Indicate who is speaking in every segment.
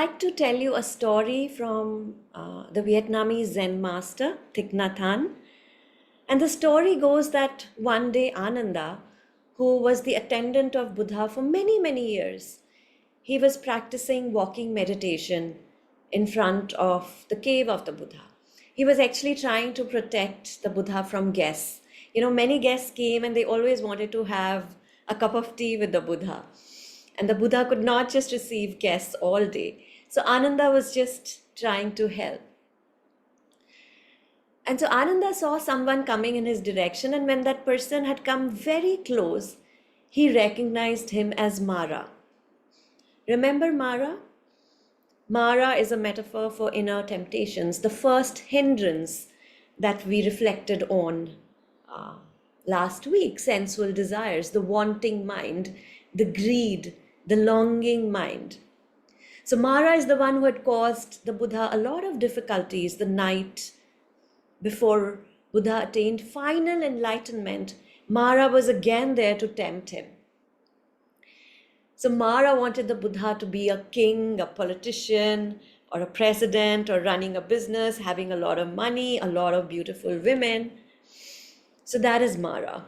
Speaker 1: like to tell you a story from the Vietnamese Zen master, Thich Nhat Hanh. And the story goes that one day Ananda, who was the attendant of Buddha for many, many years, he was practicing walking meditation in front of the cave of the Buddha. He was actually trying to protect the Buddha from guests. Many guests came and they always wanted to have a cup of tea with the Buddha. And the Buddha could not just receive guests all day. So Ananda was just trying to help. And so Ananda saw someone coming in his direction, and when that person had come very close, he recognized him as Mara. Remember Mara? Mara is a metaphor for inner temptations, the first hindrance that we reflected on last week: sensual desires, the wanting mind, the greed, the longing mind. So Mara is the one who had caused the Buddha a lot of difficulties the night before Buddha attained final enlightenment. Mara was again there to tempt him. So Mara wanted the Buddha to be a king, a politician, or a president, or running a business, having a lot of money, a lot of beautiful women. So that is Mara.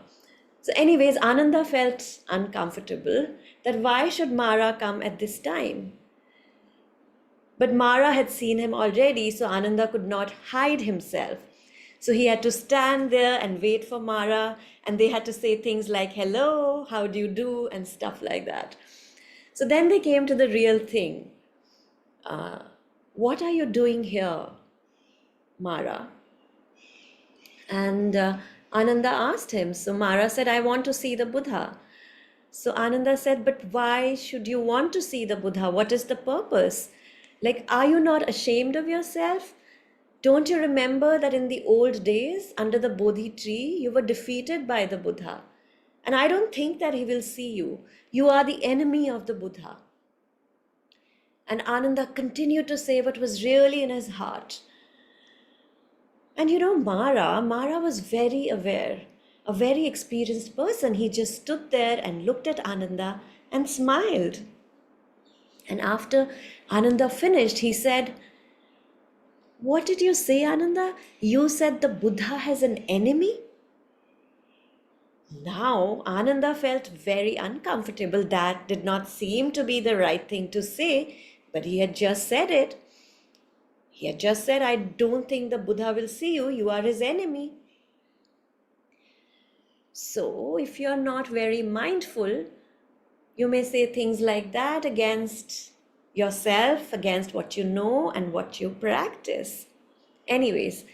Speaker 1: So anyways, Ananda felt uncomfortable that why should Mara come at this time? But Mara had seen him already, so Ananda could not hide himself. So he had to stand there and wait for Mara, and they had to say things like, hello, how do you do, and stuff like that. So then they came to the real thing. What are you doing here, Mara? And Ananda asked him. So Mara said, I want to see the Buddha. So Ananda said, but why should you want to see the Buddha? What is the purpose? Like, are you not ashamed of yourself? Don't you remember that in the old days, under the Bodhi tree, you were defeated by the Buddha? And I don't think that he will see you. You are the enemy of the Buddha. And Ananda continued to say what was really in his heart. And Mara was very aware, a very experienced person. He just stood there and looked at Ananda and smiled. And after Ananda finished, he said, what did you say, Ananda? You said the Buddha has an enemy? Now, Ananda felt very uncomfortable. That did not seem to be the right thing to say, but he had just said it. He had just said, I don't think the Buddha will see you. You are his enemy. So, if you're not very mindful, you may say things like that against yourself, against what you know and what you practice. Anyways,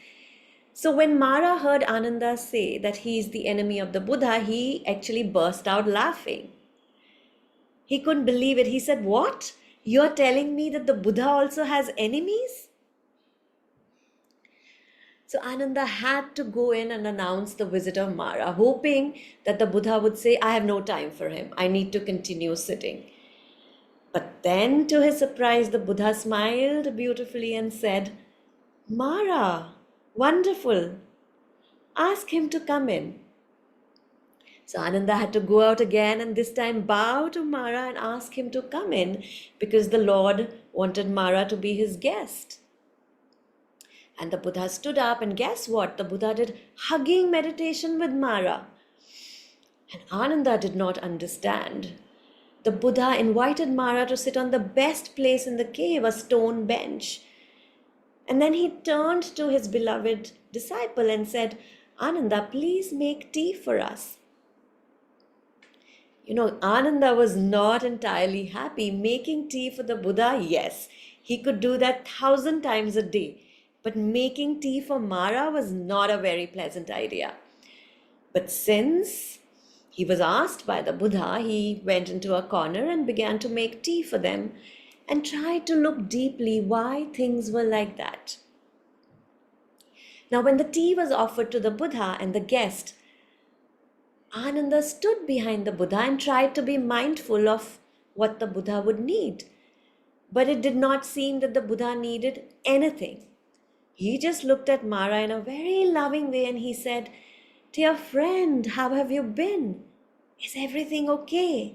Speaker 1: so when Mara heard Ananda say that he is the enemy of the Buddha, he actually burst out laughing. He couldn't believe it. He said, what? You're telling me that the Buddha also has enemies? So Ananda had to go in and announce the visit of Mara, hoping that the Buddha would say, I have no time for him. I need to continue sitting. But then, to his surprise, the Buddha smiled beautifully and said, Mara, wonderful. Ask him to come in. So Ananda had to go out again and this time bow to Mara and ask him to come in because the Lord wanted Mara to be his guest. And the Buddha stood up, and guess what? The Buddha did hugging meditation with Mara. And Ananda did not understand. The Buddha invited Mara to sit on the best place in the cave, a stone bench. And then he turned to his beloved disciple and said, Ananda, please make tea for us. Ananda was not entirely happy. Making tea for the Buddha, yes, he could do that 1,000 times a day. But making tea for Mara was not a very pleasant idea. But since he was asked by the Buddha, he went into a corner and began to make tea for them and tried to look deeply why things were like that. Now, when the tea was offered to the Buddha and the guest, Ananda stood behind the Buddha and tried to be mindful of what the Buddha would need. But it did not seem that the Buddha needed anything. He just looked at Mara in a very loving way and he said, Dear friend, how have you been? Is everything okay?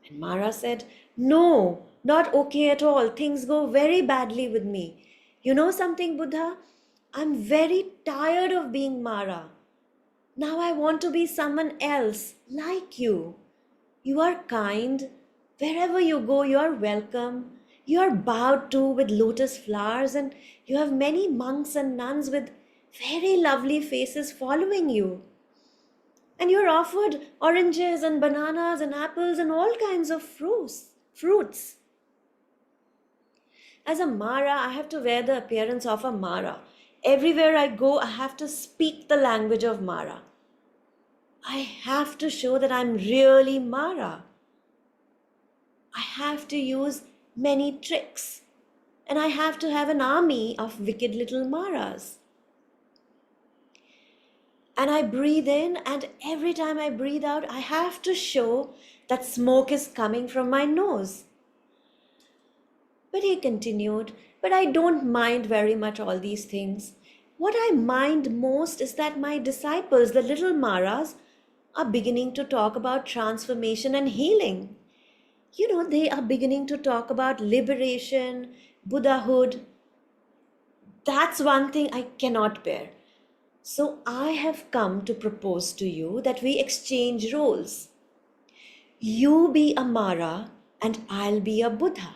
Speaker 1: And Mara said, No, Not okay at all. Things go very badly with me. You know something, Buddha? I'm very tired of being Mara. Now I want to be someone else, like you. You are kind. Wherever you go, you are welcome. You are bowed to with lotus flowers, and you have many monks and nuns with very lovely faces following you. And you're offered oranges and bananas and apples and all kinds of fruits. As a Mara, I have to wear the appearance of a Mara. Everywhere I go, I have to speak the language of Mara. I have to show that I'm really Mara. I have to use many tricks. And I have to have an army of wicked little Maras. And I breathe in, and every time I breathe out, I have to show that smoke is coming from my nose. But he continued, but I don't mind very much all these things. What I mind most is that my disciples, the little Maras, are beginning to talk about transformation and healing. You know, they are beginning to talk about liberation, Buddhahood. That's one thing I cannot bear. So I have come to propose to you that we exchange roles. You be a Mara and I'll be a Buddha.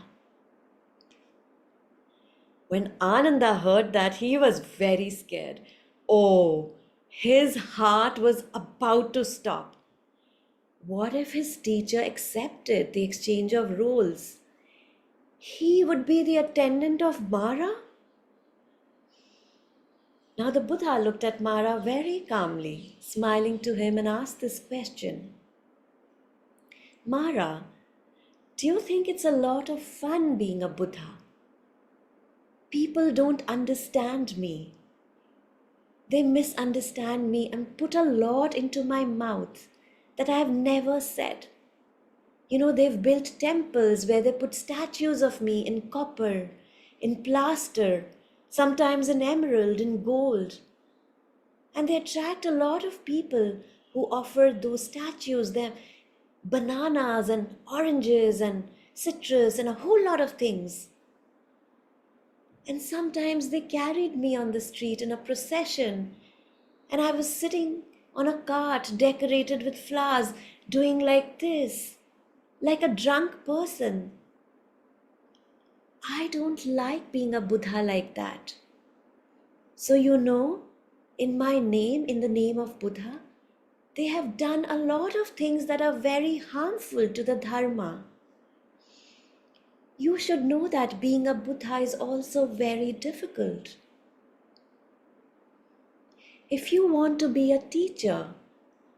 Speaker 1: When Ananda heard that, he was very scared. Oh, his heart was about to stop. What if his teacher accepted the exchange of roles? He would be the attendant of Mara? Now the Buddha looked at Mara very calmly, smiling to him, and asked this question. Mara, do you think it's a lot of fun being a Buddha? People don't understand me. They misunderstand me and put a lot into my mouth that I have never said. You know, they've built temples where they put statues of me in copper, in plaster, sometimes in emerald, in gold. And they attract a lot of people who offer those statues them bananas and oranges and citrus and a whole lot of things. And sometimes they carried me on the street in a procession, and I was sitting on a cart decorated with flowers, doing like this, like a drunk person. I don't like being a Buddha like that. So, you know, in my name, in the name of Buddha, they have done a lot of things that are very harmful to the Dharma. You should know that being a Buddha is also very difficult. If you want to be a teacher,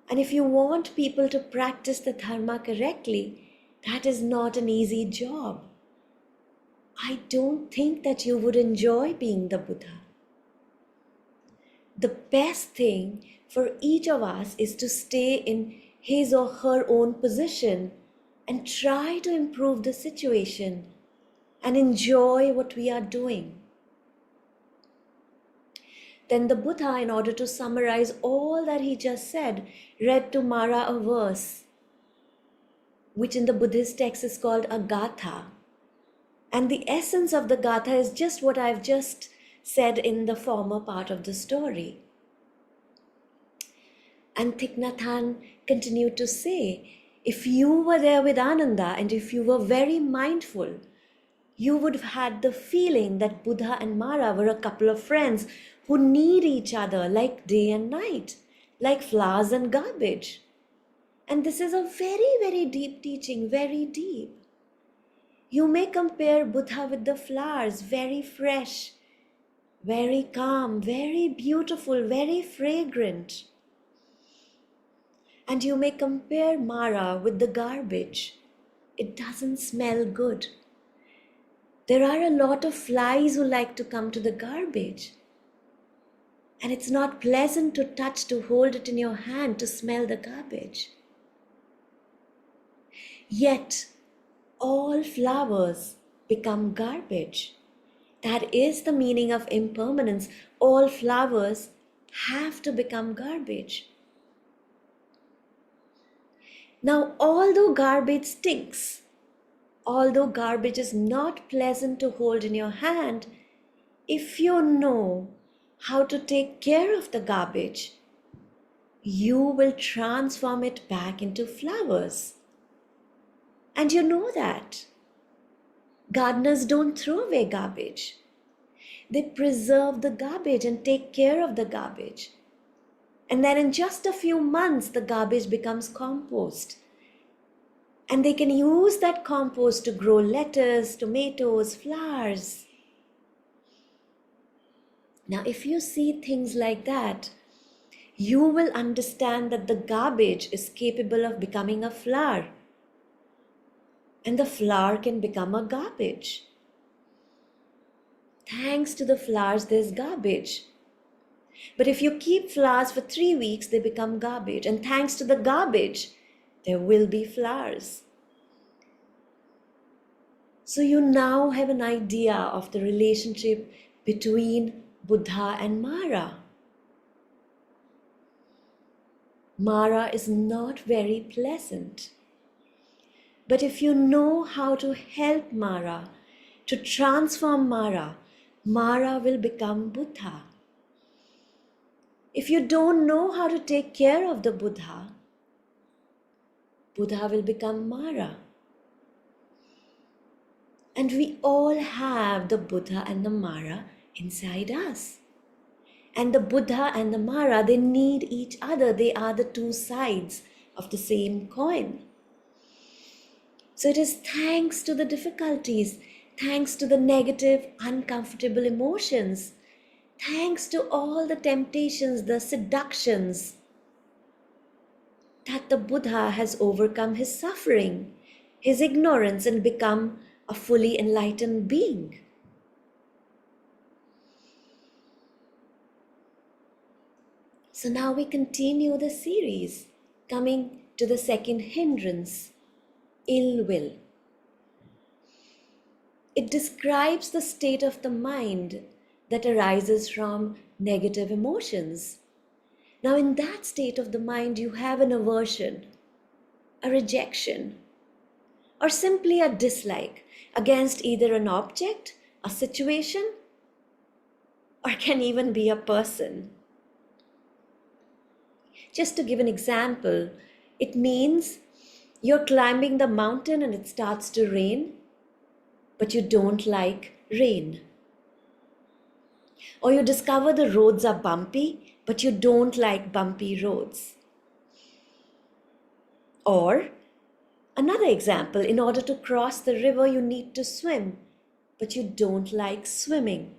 Speaker 1: and if you want people to practice the Dharma correctly, that is not an easy job. I don't think that you would enjoy being the Buddha. The best thing for each of us is to stay in his or her own position and try to improve the situation and enjoy what we are doing. Then the Buddha, in order to summarize all that he just said, read to Mara a verse, which in the Buddhist text is called a gatha. And the essence of the gatha is just what I've just said in the former part of the story. And Thich Nhat Hanh continued to say, if you were there with Ananda and if you were very mindful, you would have had the feeling that Buddha and Mara were a couple of friends who need each other like day and night, like flowers and garbage. And this is a very, very deep teaching, very deep. You may compare Buddha with the flowers, very fresh, very calm, very beautiful, very fragrant. And you may compare Mara with the garbage. It doesn't smell good. There are a lot of flies who like to come to the garbage. And it's not pleasant to touch, to hold it in your hand, to smell the garbage. Yet, all flowers become garbage. That is the meaning of impermanence. All flowers have to become garbage. Now, although garbage stinks, Although garbage is not pleasant to hold in your hand, if you know how to take care of the garbage, you will transform it back into flowers. And you know that. Gardeners don't throw away garbage. They preserve the garbage and take care of the garbage. And then in just a few months, the garbage becomes compost. And they can use that compost to grow lettuce, tomatoes, flowers. Now, if you see things like that, you will understand that the garbage is capable of becoming a flower. And the flower can become a garbage. Thanks to the flowers, there's garbage. But if you keep flowers for 3 weeks, they become garbage. And thanks to the garbage, there will be flowers. So you now have an idea of the relationship between Buddha and Mara. Mara is not very pleasant. But if you know how to help Mara, to transform Mara, Mara will become Buddha. If you don't know how to take care of the Buddha, Buddha will become Mara. And we all have the Buddha and the Mara inside us. And the Buddha and the Mara, they need each other. They are the two sides of the same coin. So it is thanks to the difficulties, thanks to the negative, uncomfortable emotions, thanks to all the temptations, the seductions, that the Buddha has overcome his suffering, his ignorance, and become a fully enlightened being. So now we continue the series, coming to the second hindrance, ill will. It describes the state of the mind that arises from negative emotions. Now, in that state of the mind, you have an aversion, a rejection, or simply a dislike against either an object, a situation, or can even be a person. Just to give an example, it means you're climbing the mountain and it starts to rain, but you don't like rain. Or you discover the roads are bumpy, but you don't like bumpy roads. Or another example, in order to cross the river, you need to swim, but you don't like swimming.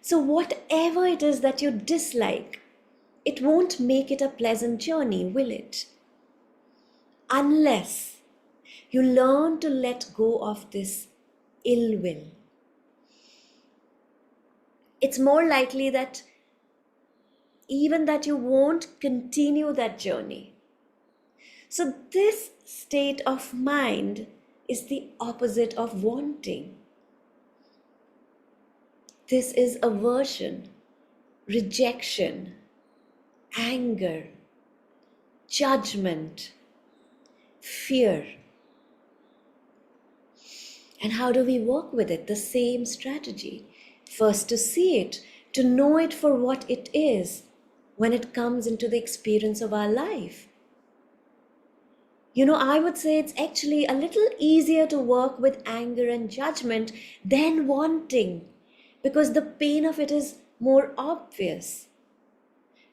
Speaker 1: So whatever it is that you dislike, it won't make it a pleasant journey, will it? Unless you learn to let go of this ill will. It's more likely that even that you won't continue that journey. So this state of mind is the opposite of wanting. This is aversion, rejection, anger, judgment, fear. And how do we work with it? The same strategy. First, to see it, to know it for what it is when it comes into the experience of our life. I would say it's actually a little easier to work with anger and judgment than wanting, because the pain of it is more obvious.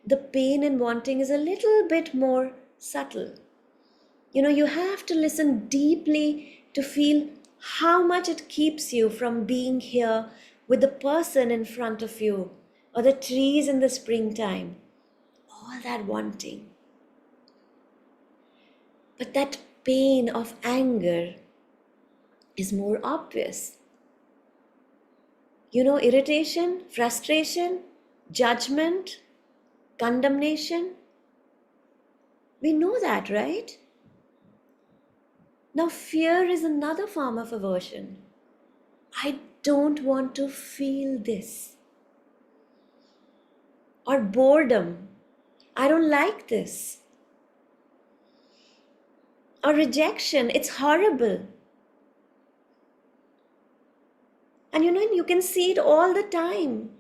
Speaker 1: The pain in wanting is a little bit more subtle. You have to listen deeply to feel how much it keeps you from being here with the person in front of you, or the trees in the springtime. All that wanting. But that pain of anger is more obvious. Irritation, frustration, judgment, condemnation. We know that, right? Now, fear is another form of aversion. I don't want to feel this. Or boredom. I don't like this. Or rejection. It's horrible. And you can see it all the time.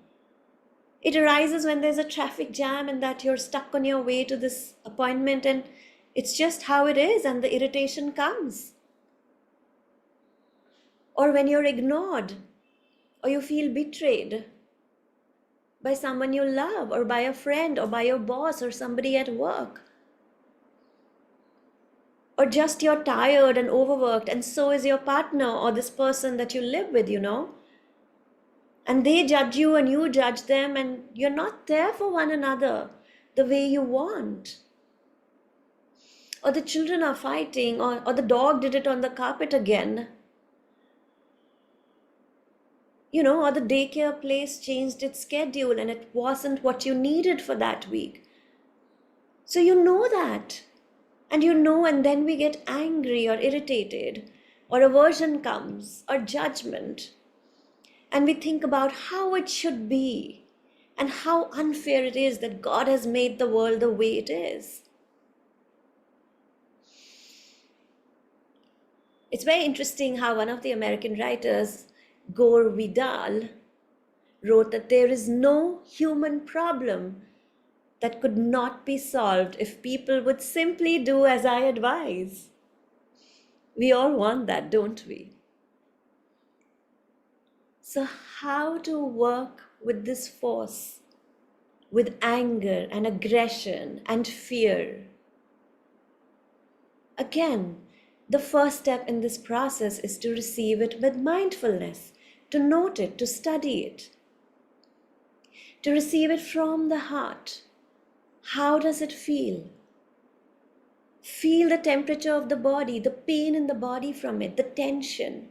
Speaker 1: It arises when there's a traffic jam and that you're stuck on your way to this appointment, and it's just how it is, and the irritation comes. Or when you're ignored, or you feel betrayed by someone you love, or by a friend, or by your boss, or somebody at work. Or just you're tired and overworked, and so is your partner or this person that you live with. And they judge you and you judge them, and you're not there for one another the way you want. Or the children are fighting, or the dog did it on the carpet again. Or the daycare place changed its schedule and it wasn't what you needed for that week. So you know that. And then we get angry or irritated, or aversion comes, or judgment. And we think about how it should be and how unfair it is that God has made the world the way it is. It's very interesting how one of the American writers, Gore Vidal, wrote that there is no human problem that could not be solved if people would simply do as I advise. We all want that, don't we? So, how to work with this force, with anger and aggression and fear? Again, the first step in this process is to receive it with mindfulness, to note it, to study it, to receive it from the heart. How does it feel? Feel the temperature of the body, the pain in the body from it, the tension.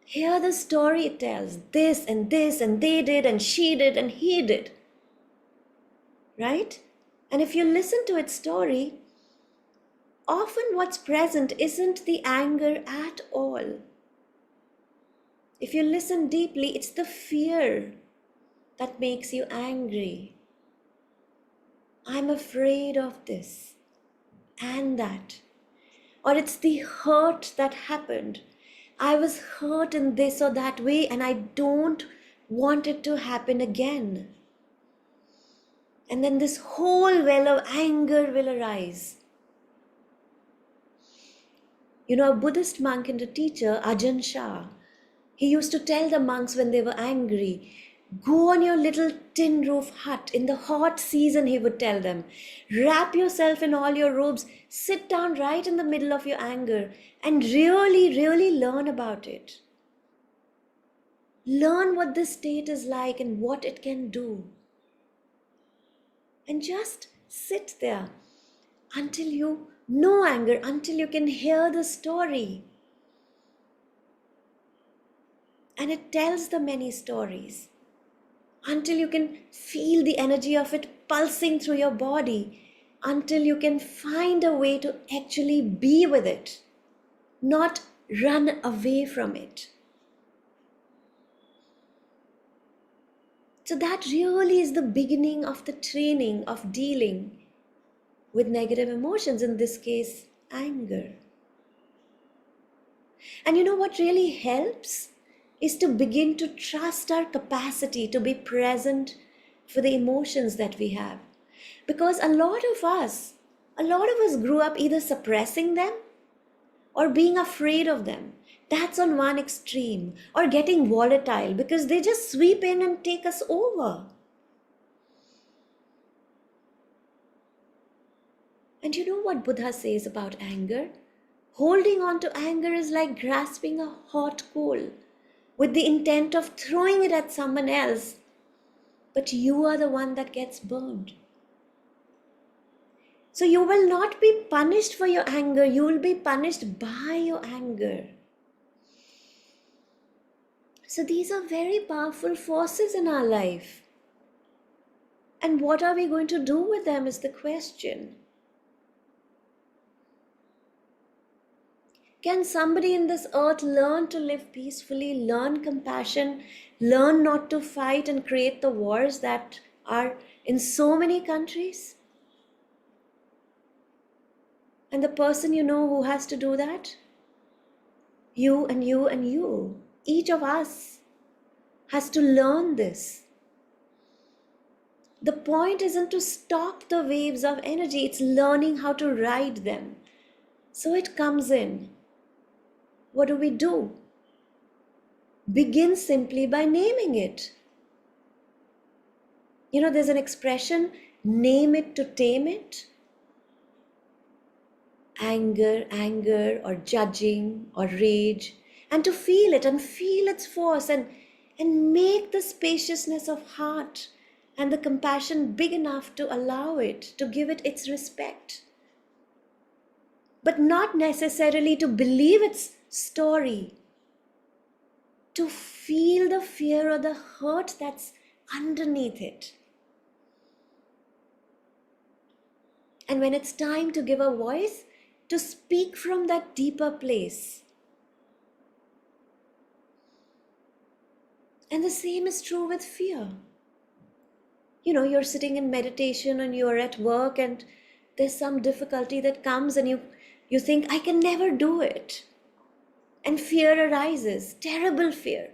Speaker 1: Hear the story it tells, this, and they did, and she did, and he did. Right? And if you listen to its story, often what's present isn't the anger at all. If you listen deeply, it's the fear that makes you angry. I'm afraid of this and that. Or it's the hurt that happened. I was hurt in this or that way, and I don't want it to happen again. And then this whole well of anger will arise. A Buddhist monk and a teacher, Ajahn Chah, he used to tell the monks when they were angry, go on your little tin roof hut in the hot season, he would tell them. Wrap yourself in all your robes, sit down right in the middle of your anger, and really, really learn about it. Learn what this state is like and what it can do. And just sit there until you know anger, until you can hear the story. And it tells the many stories. Until you can feel the energy of it pulsing through your body, until you can find a way to actually be with it, not run away from it. So that really is the beginning of the training of dealing with negative emotions, in this case, anger. And what really helps is to begin to trust our capacity to be present for the emotions that we have. Because a lot of us grew up either suppressing them or being afraid of them. That's on one extreme. Or getting volatile because they just sweep in and take us over. And you know what Buddha says about anger? Holding on to anger is like grasping a hot coal with the intent of throwing it at someone else, but you are the one that gets burned. So you will not be punished for your anger, you will be punished by your anger. So these are very powerful forces in our life. And what are we going to do with them is the question. Can somebody in this earth learn to live peacefully, learn compassion, learn not to fight and create the wars that are in so many countries? And the person who has to do that? You and you and you. Each of us has to learn this. The point isn't to stop the waves of energy, it's learning how to ride them. So it comes in. What do? Begin simply by naming it. There's an expression, name it to tame it. Anger, or judging, or rage, and to feel it and feel its force and make the spaciousness of heart and the compassion big enough to allow it, to give it its respect. But not necessarily to believe its story, to feel the fear or the hurt that's underneath it. And when it's time to give a voice, to speak from that deeper place. And the same is true with fear. You're sitting in meditation and you're at work and there's some difficulty that comes and you think, I can never do it. And fear arises, terrible fear.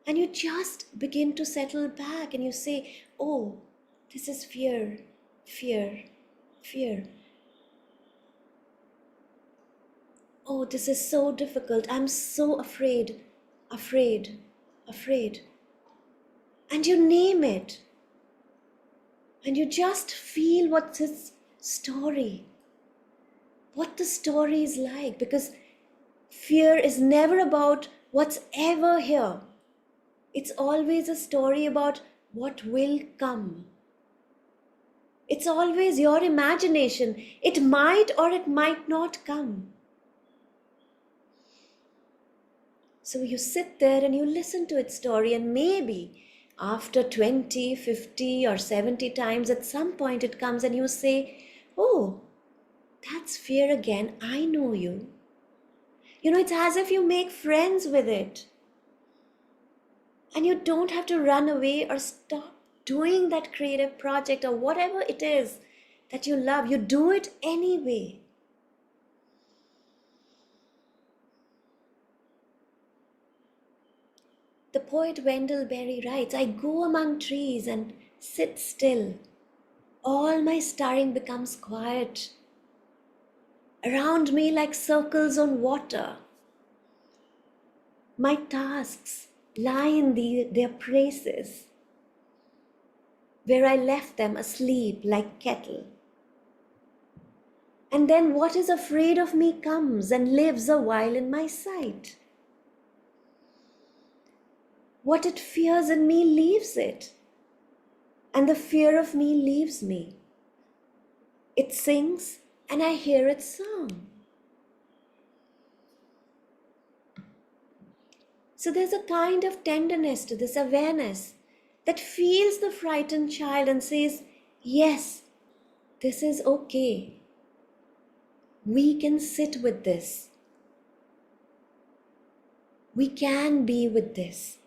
Speaker 1: And you just begin to settle back and you say, oh, this is fear, fear, fear. Oh, this is so difficult. I'm so afraid, afraid, afraid. And you name it. And you just feel what's its story. What the story is like. Because fear is never about what's ever here. It's always a story about what will come. It's always your imagination. It might or it might not come. So you sit there and you listen to its story, and maybe after 20, 50 or 70 times, at some point it comes and you say, oh, that's fear again. I know you. It's as if you make friends with it. And you don't have to run away or stop doing that creative project or whatever it is that you love. You do it anyway. The poet Wendell Berry writes, I go among trees and sit still. All my stirring becomes quiet. Around me like circles on water. My tasks lie in their places, where I left them asleep like cattle. And then what is afraid of me comes and lives a while in my sight. What it fears in me leaves it, and the fear of me leaves me. It sings and I hear its song. So there's a kind of tenderness to this awareness that feels the frightened child and says, yes, this is okay. We can sit with this. We can be with this.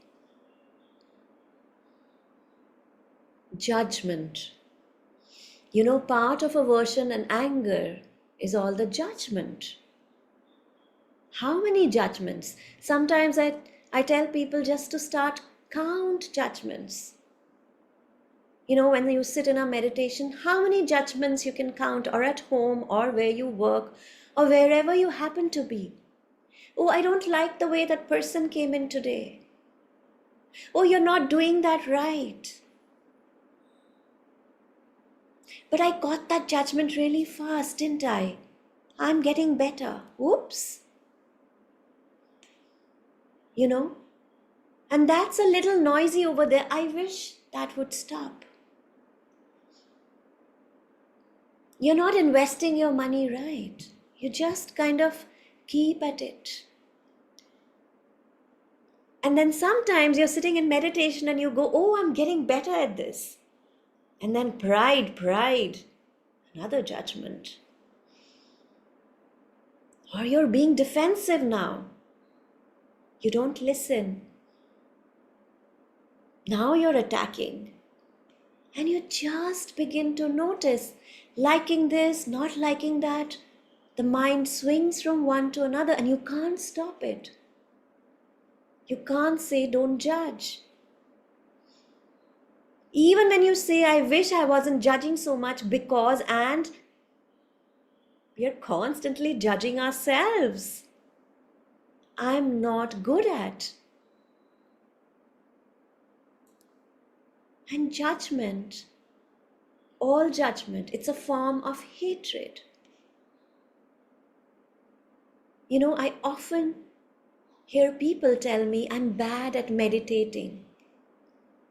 Speaker 1: Judgment. Part of aversion and anger is all the judgment. How many judgments? Sometimes I tell people just to start count judgments. When you sit in a meditation, how many judgments you can count, or at home, or where you work, or wherever you happen to be. Oh, I don't like the way that person came in today. Oh, you're not doing that right. But I got that judgment really fast, didn't I? I'm getting better. Oops. And that's a little noisy over there. I wish that would stop. You're not investing your money right. You just kind of keep at it. And then sometimes you're sitting in meditation and you go, oh, I'm getting better at this. And then pride, another judgment. Or you're being defensive now. You don't listen. Now you're attacking. And you just begin to notice, liking this, not liking that, The mind swings from one to another and you can't stop it. You can't say, don't judge. Even when you say, I wish I wasn't judging so much because, and we are constantly judging ourselves. I'm not good at. And judgment, all judgment, it's a form of hatred. I often hear people tell me, I'm bad at meditating.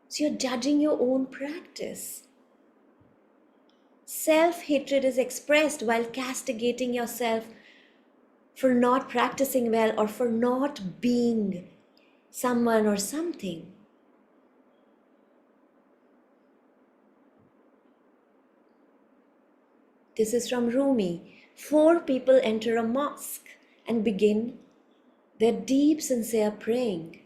Speaker 1: So you're judging your own practice. Self-hatred is expressed while castigating yourself for not practicing well or for not being someone or something. This is from Rumi. 4 people enter a mosque and begin their deep, sincere praying.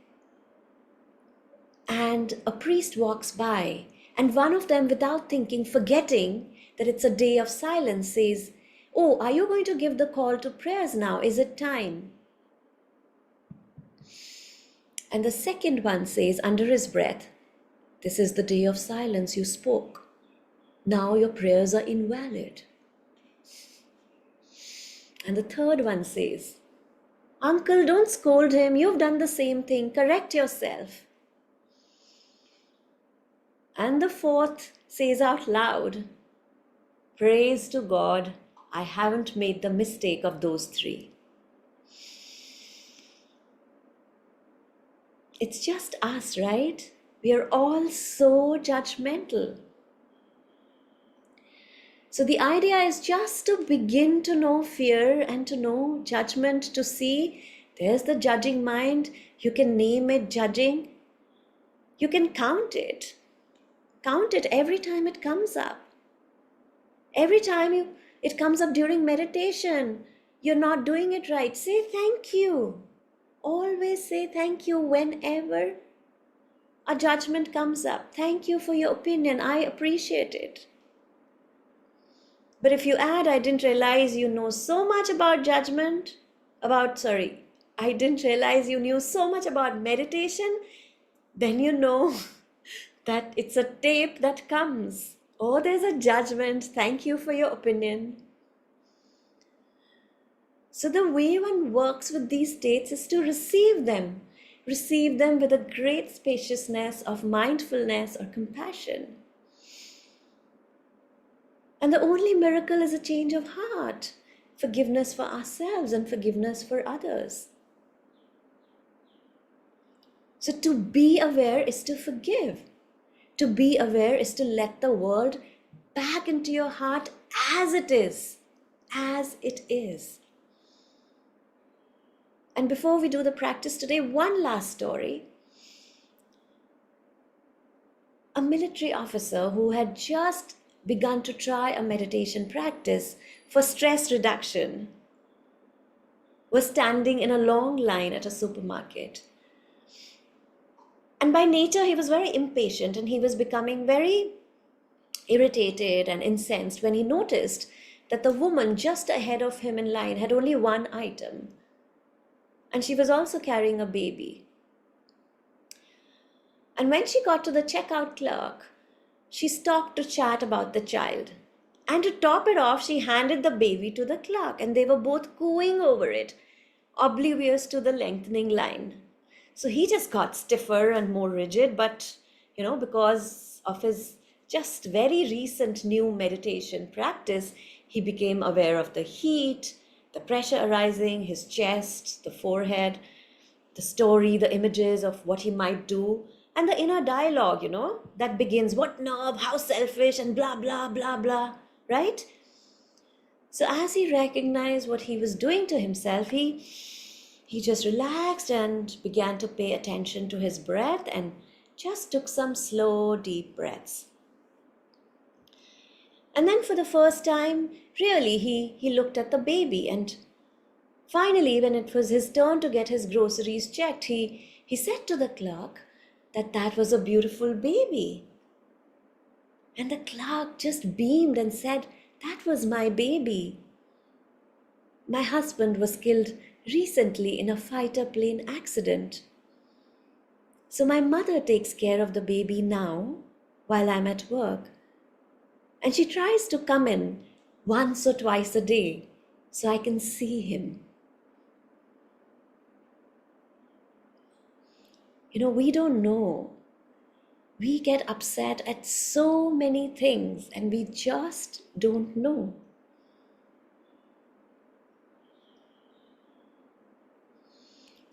Speaker 1: And a priest walks by, and one of them, without thinking, forgetting that it's a day of silence, says, "Oh, are you going to give the call to prayers now? Is it time?" And the second one says under his breath, "This is the day of silence, you spoke. Now your prayers are invalid." And the third one says, "Uncle, don't scold him. You've done the same thing. Correct yourself." And the fourth says out loud, "Praise to God, I haven't made the mistake of those 3. It's just us, right? We are all so judgmental. So the idea is just to begin to know fear and to know judgment, to see there's the judging mind. You can name it judging. You can count it. Count it every time it comes up. Every time it comes up during meditation, you're not doing it right. Say thank you. Always say thank you whenever a judgment comes up. Thank you for your opinion. I appreciate it. But if you add, I didn't realize you know so much about I didn't realize you knew so much about meditation, then you know that it's a tape that comes. Oh, there's a judgment. Thank you for your opinion. So the way one works with these states is to receive them with a great spaciousness of mindfulness or compassion. And the only miracle is a change of heart, forgiveness for ourselves and forgiveness for others. So to be aware is to forgive. To be aware is to let the world back into your heart as it is. As it is. And before we do the practice today, one last story. A military officer who had just begun to try a meditation practice for stress reduction was standing in a long line at a supermarket. And by nature, he was very impatient and he was becoming very irritated and incensed when he noticed that the woman just ahead of him in line had only one item. And she was also carrying a baby. And when she got to the checkout clerk, she stopped to chat about the child. And to top it off, she handed the baby to the clerk, and they were both cooing over it, oblivious to the lengthening line. So he just got stiffer and more rigid, but because of his just very recent new meditation practice, he became aware of the heat, the pressure arising, his chest, the forehead, the story, the images of what he might do, and the inner dialogue, that begins, what nerve, how selfish, and blah, blah, blah, blah, right? So as he recognized what he was doing to himself, he just relaxed and began to pay attention to his breath and just took some slow, deep breaths. And then for the first time, really, he looked at the baby, and finally, when it was his turn to get his groceries checked, he said to the clerk that was a beautiful baby. And the clerk just beamed and said, "That was my baby." My husband was killed recently in a fighter plane accident. So my mother takes care of the baby now while I'm at work. And she tries to come in once or twice a day so I can see him. We don't know. We get upset at so many things and we just don't know.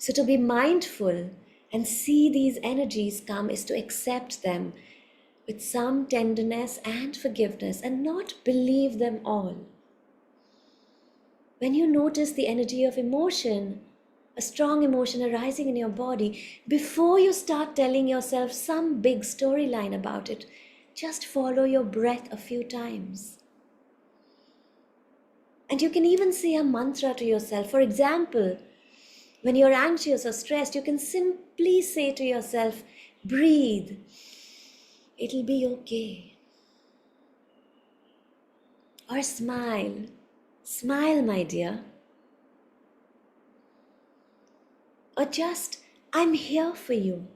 Speaker 1: So to be mindful and see these energies come is to accept them with some tenderness and forgiveness and not believe them all. When you notice the energy of emotion, a strong emotion arising in your body, before you start telling yourself some big storyline about it, just follow your breath a few times. And you can even say a mantra to yourself. For example, when you're anxious or stressed, you can simply say to yourself, breathe, it'll be okay. Or smile, smile, my dear. Or just, I'm here for you.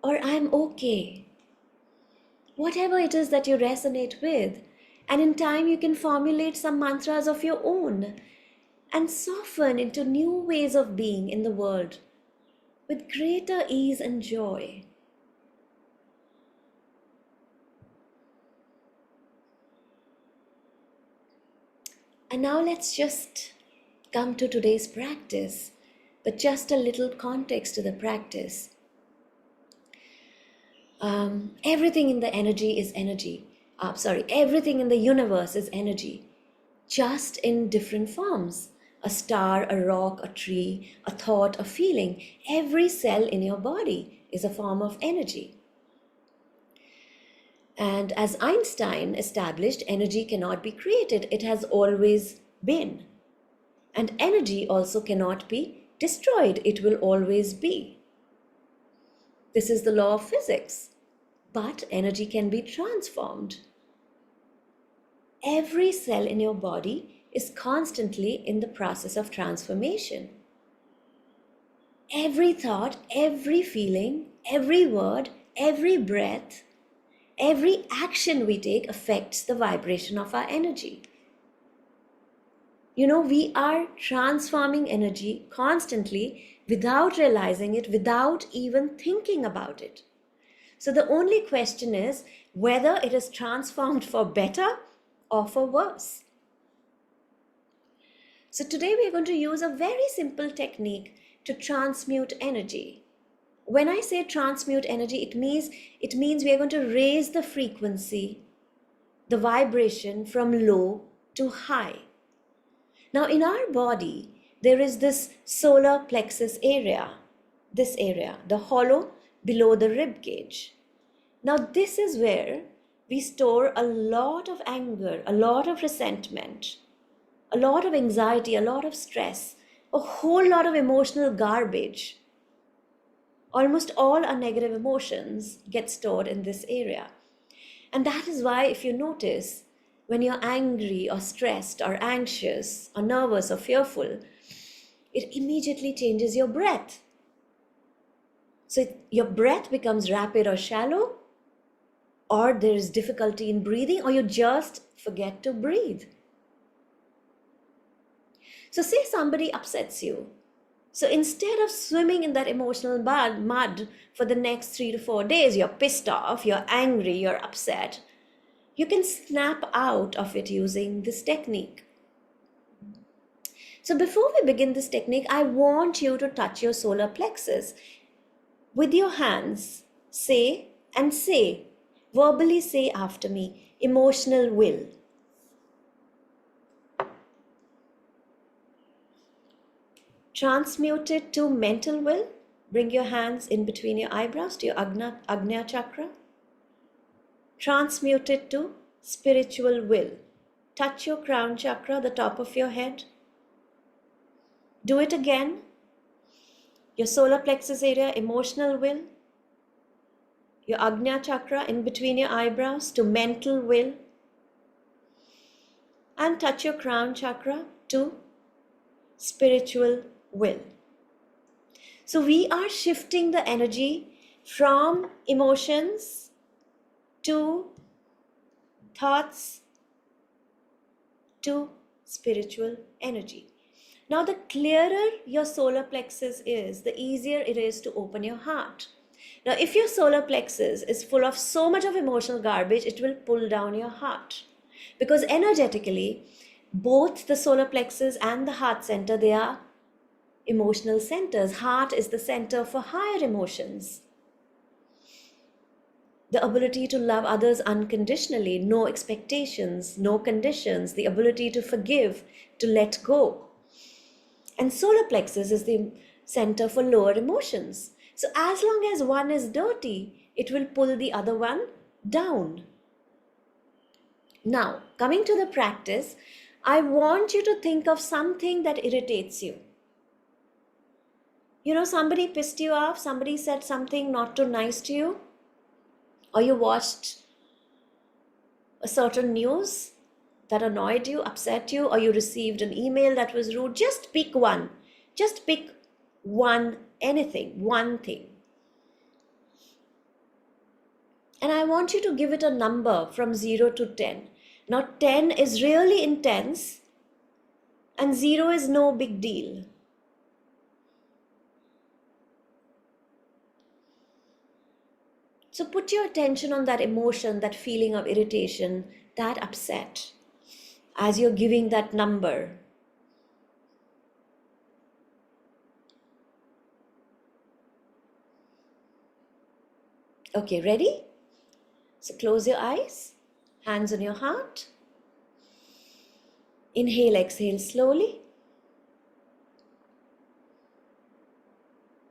Speaker 1: Or I'm okay. Whatever it is that you resonate with. And in time, you can formulate some mantras of your own and soften into new ways of being in the world with greater ease and joy. And now let's just come to today's practice, but just a little context to the practice. Everything in the energy is energy. Everything in the universe is energy, just in different forms. A star, a rock, a tree, a thought, a feeling. Every cell in your body is a form of energy. And as Einstein established, energy cannot be created. It has always been. And energy also cannot be destroyed. It will always be. This is the law of physics. But energy can be transformed. Every cell in your body is constantly in the process of transformation. Every thought, every feeling, every word, every breath, every action we take affects the vibration of our energy. We are transforming energy constantly without realizing it, without even thinking about it. So the only question is whether it is transformed for better or for worse. So today we are going to use a very simple technique to transmute energy. When I say transmute energy, it means we are going to raise the frequency, the vibration from low to high. Now in our body, there is this solar plexus area, the hollow below the rib cage. Now this is where we store a lot of anger, a lot of resentment, a lot of anxiety, a lot of stress, a whole lot of emotional garbage. Almost all our negative emotions get stored in this area. And that is why, if you notice, when you're angry or stressed or anxious or nervous or fearful, it immediately changes your breath. So your breath becomes rapid or shallow, or there is difficulty in breathing, or you just forget to breathe. So say somebody upsets you. So instead of swimming in that emotional mud for the next 3 to 4 days, you're pissed off, you're angry, you're upset, you can snap out of it using this technique. So before we begin this technique, I want you to touch your solar plexus. With your hands, verbally say after me, emotional will. Transmute it to mental will. Bring your hands in between your eyebrows to your Agnya chakra. Transmute it to spiritual will. Touch your crown chakra, the top of your head. Do it again. Your solar plexus area, emotional will. Your Agnya chakra in between your eyebrows to mental will. and touch your crown chakra to spiritual will. So we are shifting the energy from emotions to thoughts to spiritual energy. Now, the clearer your solar plexus is, the easier it is to open your heart. Now, if your solar plexus is full of so much of emotional garbage, it will pull down your heart. Because energetically, both the solar plexus and the heart center, they are emotional centers. Heart is the center for higher emotions. The ability to love others unconditionally, no expectations, no conditions, the ability to forgive, to let go. And solar plexus is the center for lower emotions. So as long as one is dirty, it will pull the other one down. Now, coming to the practice, I want you to think of something that irritates you. You know, somebody pissed you off, somebody said something not too nice to you, or you watched a certain news that annoyed you, upset you, or you received an email that was rude. Just pick one. Just pick one, anything, one thing. And I want you to give it a number from 0 to 10. Now, 10 is really intense, and 0 is no big deal. So put your attention on that emotion, that feeling of irritation, that upset, as you're giving that number. Okay, ready? So close your eyes, hands on your heart. Inhale, exhale slowly.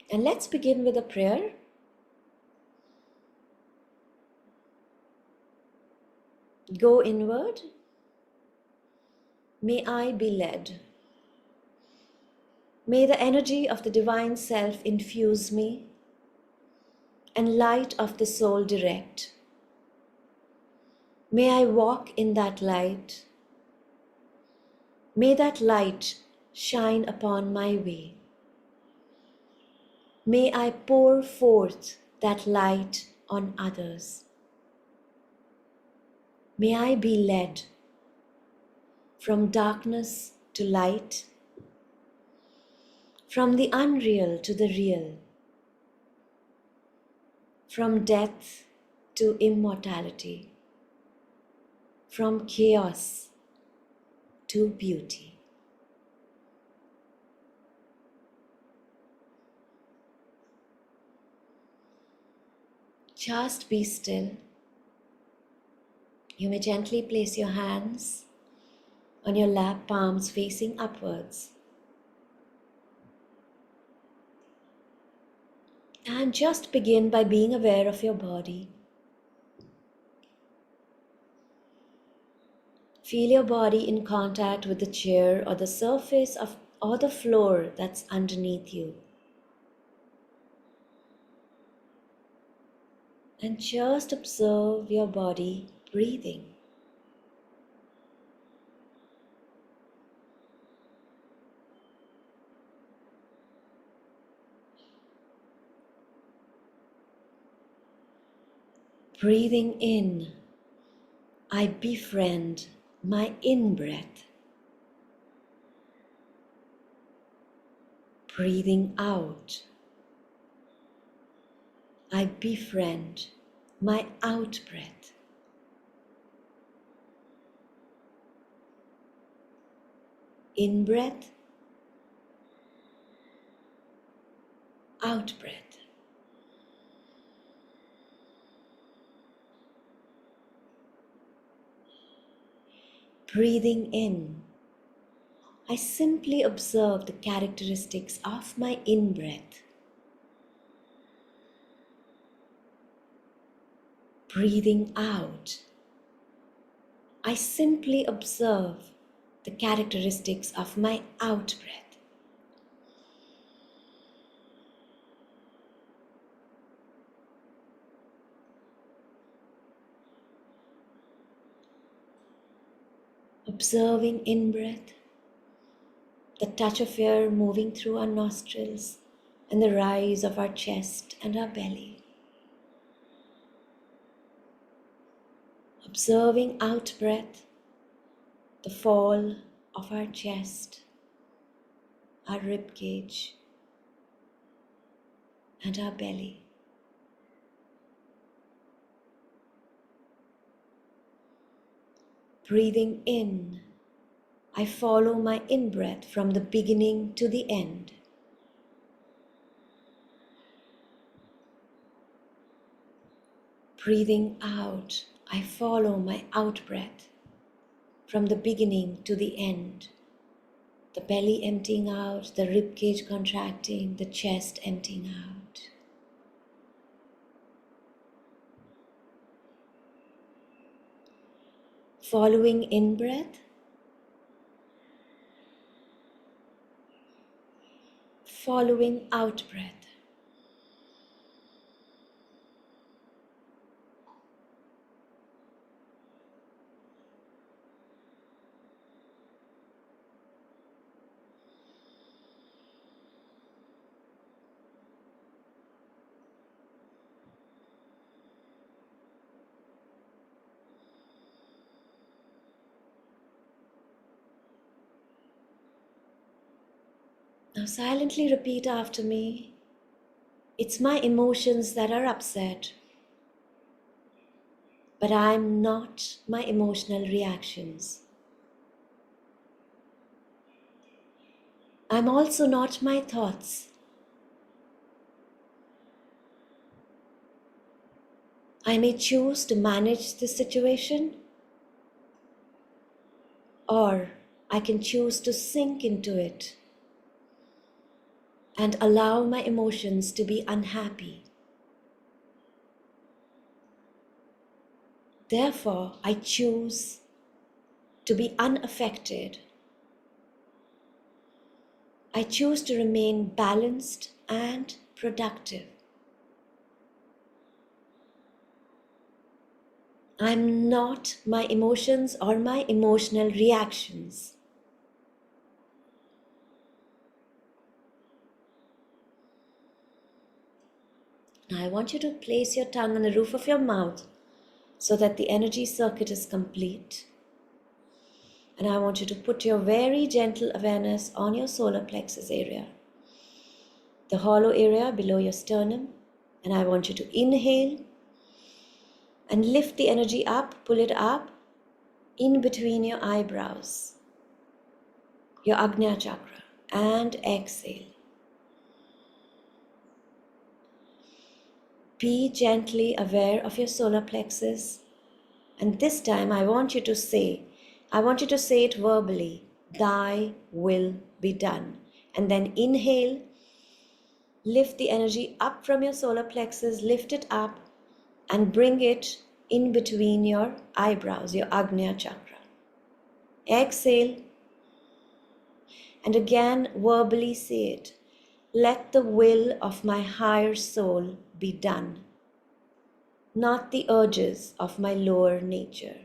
Speaker 1: And let's begin with a prayer. Go inward. May I be led. May the energy of the divine self infuse me and light of the soul direct. May I walk in that light. May that light shine upon my way. May I pour forth that light on others. May I be led from darkness to light, from the unreal to the real, from death to immortality, from chaos to beauty. Just be still. You may gently place your hands on your lap, palms facing upwards. And just begin by being aware of your body. Feel your body in contact with the chair or the surface of or the floor that's underneath you. And just observe your body breathing. Breathing in, I befriend my in-breath. Breathing out, I befriend my out-breath. In-breath, out-breath. Breathing in, I simply observe the characteristics of my in-breath. Breathing out, I simply observe the characteristics of my out-breath. Observing in-breath, the touch of air moving through our nostrils and the rise of our chest and our belly. Observing out-breath, the fall of our chest, our rib cage, and our belly. Breathing in, I follow my in-breath from the beginning to the end. Breathing out, I follow my out-breath from the beginning to the end. The belly emptying out, the rib cage contracting, the chest emptying out. Following in-breath, following out-breath. Now silently repeat after me. It's my emotions that are upset, but I'm not my emotional reactions. I'm also not my thoughts. I may choose to manage the situation, or I can choose to sink into it and allow my emotions to be unhappy. Therefore, I choose to be unaffected. I choose to remain balanced and productive. I'm not my emotions or my emotional reactions. Now I want you to place your tongue on the roof of your mouth so that the energy circuit is complete. And I want you to put your very gentle awareness on your solar plexus area, the hollow area below your sternum. And I want you to inhale and lift the energy up, pull it up in between your eyebrows, your Ajna chakra, and exhale. Be gently aware of your solar plexus, and this time I want you to say it verbally, thy will be done. And then inhale, lift the energy up from your solar plexus, lift it up and bring it in between your eyebrows, your Ajna chakra. Exhale, and again verbally say it, let the will of my higher soul be done, not the urges of my lower nature.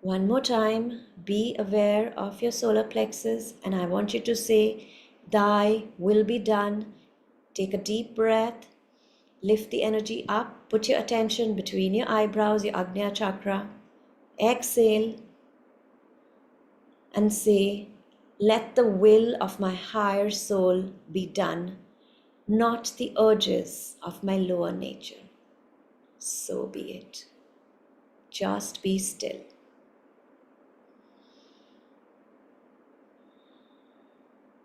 Speaker 1: One more time, be aware of your solar plexus, and I want you to say, thy will be done. Take a deep breath, lift the energy up, put your attention between your eyebrows, your Ajna chakra. Exhale and say, let the will of my higher soul be done, not the urges of my lower nature. So be it. Just be still.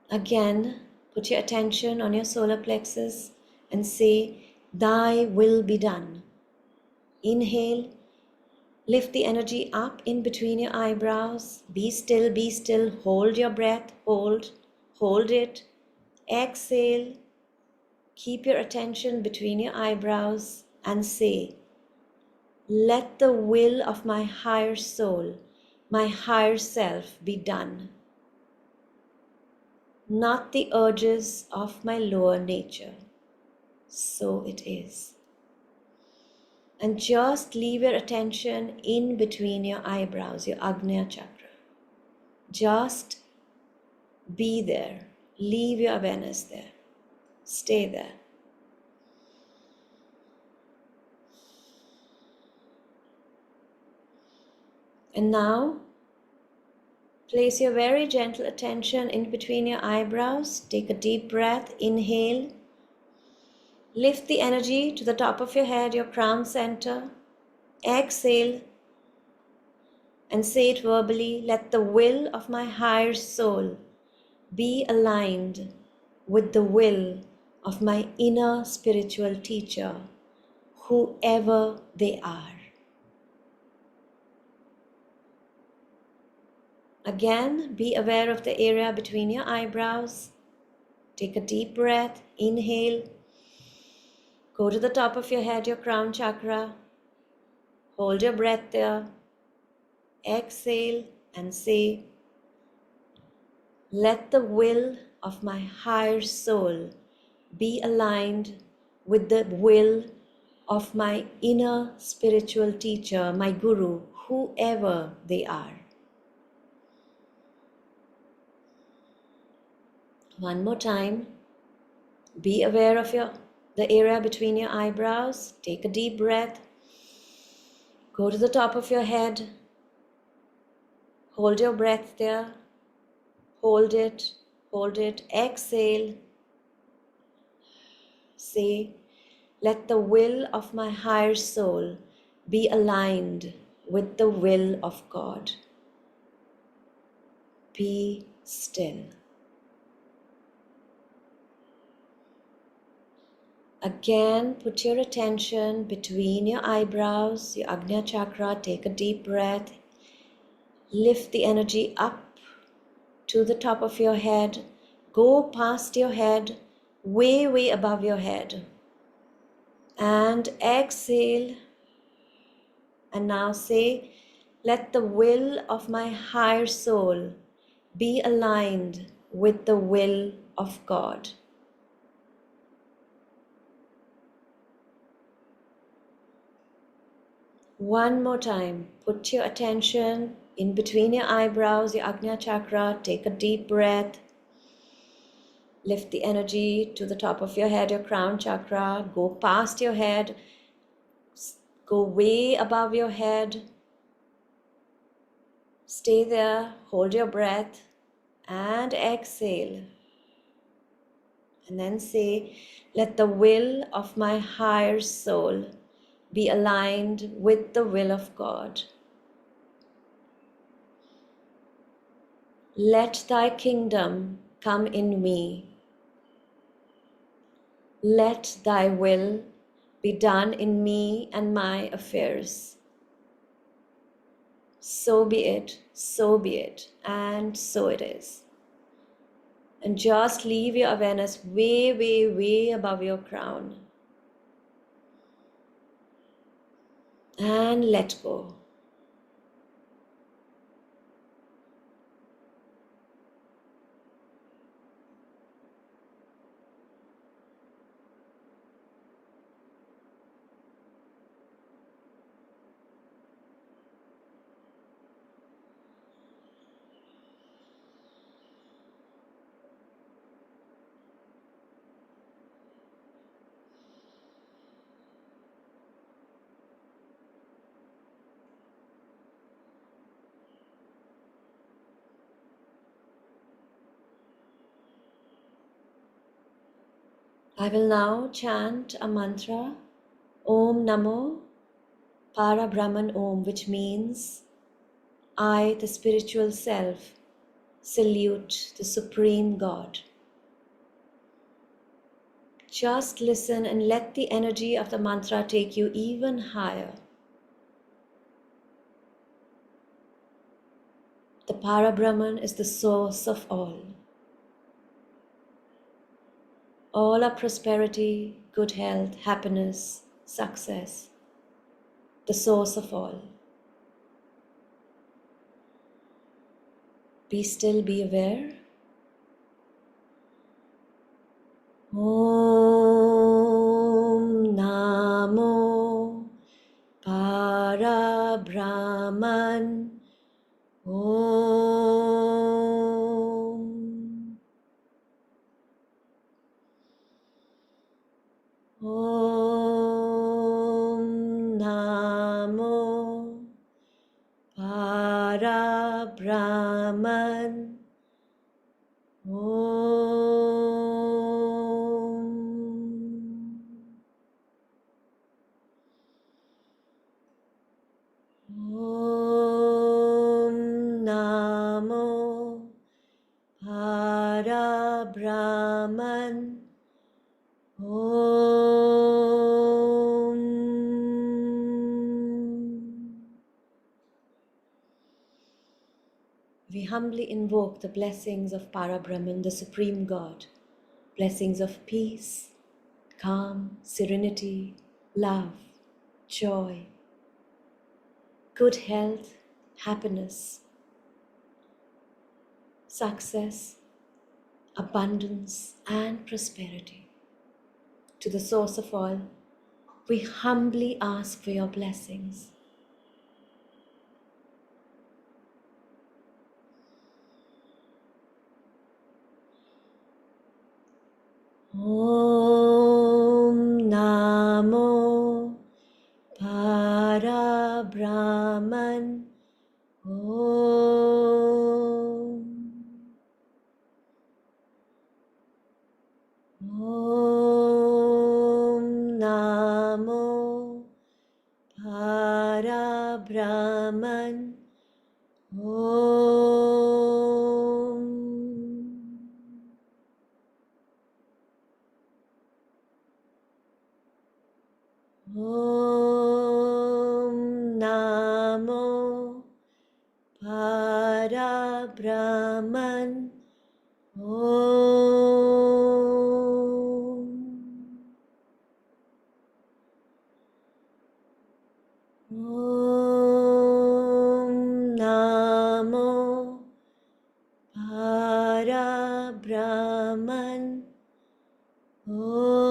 Speaker 1: Again, put your attention on your solar plexus and say, thy will be done. Inhale, lift the energy up in between your eyebrows. Be still, hold your breath, hold it. Exhale, keep your attention between your eyebrows and say, let the will of my higher soul, my higher self be done, not the urges of my lower nature. So it is. And just leave your attention in between your eyebrows, your Agnya chakra. Just be there. Leave your awareness there. Stay there. And now, place your very gentle attention in between your eyebrows. Take a deep breath. Inhale. Lift the energy to the top of your head, your crown center. Exhale and say it verbally. Let the will of my higher soul be aligned with the will of my inner spiritual teacher, whoever they are. Again, be aware of the area between your eyebrows. Take a deep breath. Inhale. Go to the top of your head, your crown chakra. Hold your breath there. Exhale and say, let the will of my higher soul be aligned with the will of my inner spiritual teacher, my guru, whoever they are. One more time. Be aware of the area between your eyebrows. Take a deep breath. Go to the top of your head. Hold your breath there. Hold it. Hold it. Exhale. Say, let the will of my higher soul be aligned with the will of God. Be still. Again, put your attention between your eyebrows, your Agnya chakra. Take a deep breath. Lift the energy up to the top of your head. Go past your head, way, way above your head. And exhale. And now say, let the will of my higher soul be aligned with the will of God. One more time, put your attention in between your eyebrows, your Agnya chakra. Take a deep breath. Lift the energy to the top of your head, your crown chakra. Go past your head. Go way above your head. Stay there. Hold your breath. And exhale. And then say, let the will of my higher soul be aligned with the will of God. Let thy kingdom come in me. Let thy will be done in me and my affairs. So be it, and so it is. And just leave your awareness way, way, way above your crown. And let go. I will now chant a mantra, Om Namo Para Brahman Om, which means, I, the spiritual self, salute the Supreme God. Just listen and let the energy of the mantra take you even higher. The Para-Brahman is the source of all. All our prosperity, good health, happiness, success, the source of all. Be still, be aware. Om Namo Para Brahman. Om. Om Namo Para Brahman. Om. Om Namo Para Brahman. Om. We humbly invoke the blessings of Parabrahman, the Supreme God, blessings of peace, calm, serenity, love, joy, good health, happiness, success, abundance, and prosperity. To the source of all, we humbly ask for your blessings. Om Namo Para Brahman. Om. Om Namo Para Brahman. Om. Om Namo Para Brahman. Om. Om Namo Para Brahman. Om.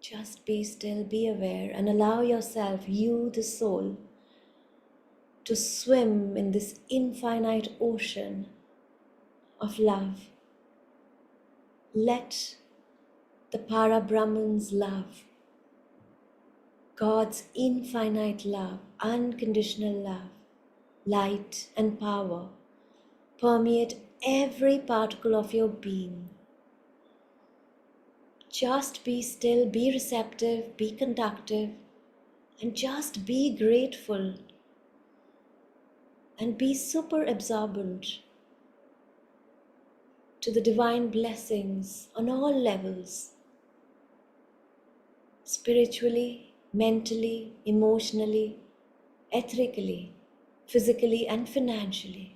Speaker 1: Just be still, be aware, and allow yourself, you the soul, to swim in this infinite ocean of love. Let the Parabrahman's love, God's infinite love, unconditional love, light and power permeate every particle of your being. Just be still, be receptive, be conductive, and just be grateful and be super absorbent to the divine blessings on all levels, spiritually, mentally, emotionally, ethically, physically, and financially.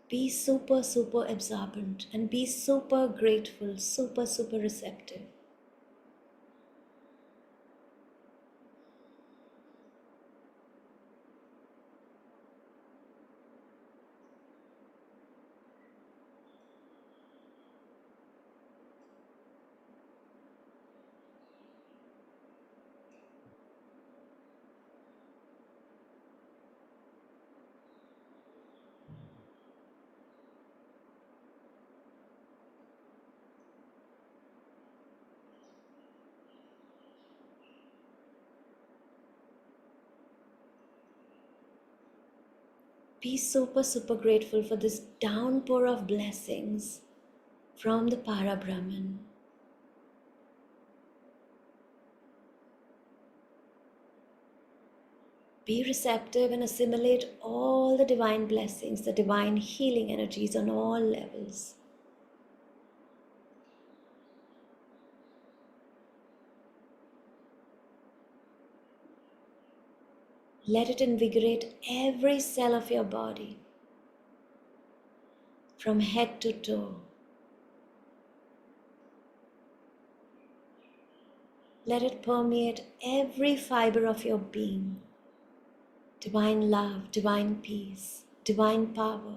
Speaker 1: Be super absorbent and be super grateful, super receptive. Be super grateful for this downpour of blessings from the Parabrahman. Be receptive and assimilate all the divine blessings, the divine healing energies on all levels. Let it invigorate every cell of your body, from head to toe. Let it permeate every fiber of your being. Divine love, divine peace, divine power.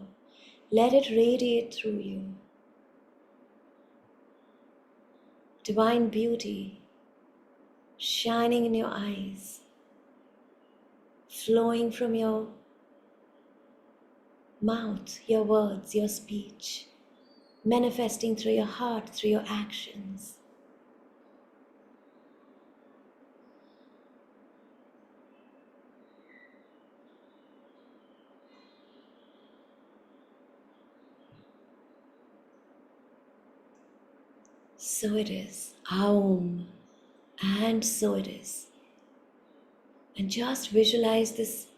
Speaker 1: Let it radiate through you. Divine beauty shining in your eyes, flowing from your mouth, your words, your speech, manifesting through your heart, through your actions. So it is. Aum. And so it is. And just visualize this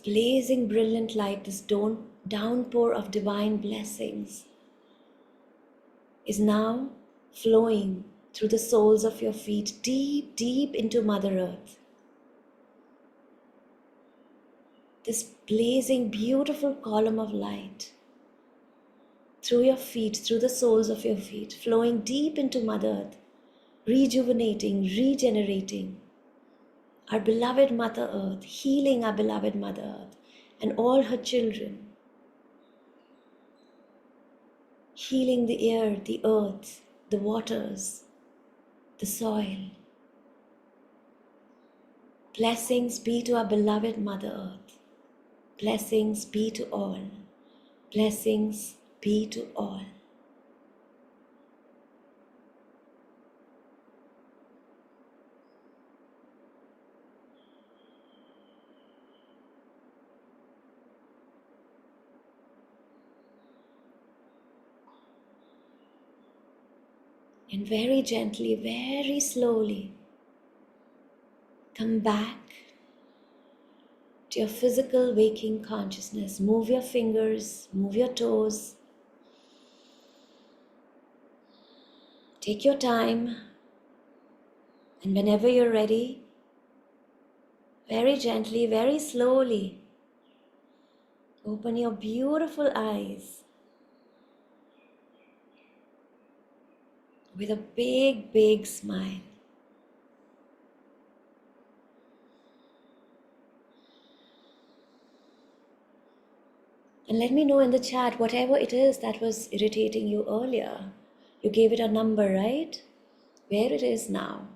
Speaker 1: blazing brilliant light, this downpour of divine blessings is now flowing through the soles of your feet, deep, deep into Mother Earth. This blazing, beautiful column of light through your feet, through the soles of your feet, flowing deep into Mother Earth, rejuvenating, regenerating our beloved Mother Earth, healing our beloved Mother Earth and all her children, healing the air, the earth, the waters, the soil. Blessings be to our beloved Mother Earth. Blessings be to all. Blessings be to all. And very gently, very slowly, come back to your physical waking consciousness. Move your fingers, move your toes. Take your time. And whenever you're ready, very gently, very slowly, open your beautiful eyes with a big, big smile. And let me know in the chat whatever it is that was irritating you earlier. You gave it a number, right? Where it is now.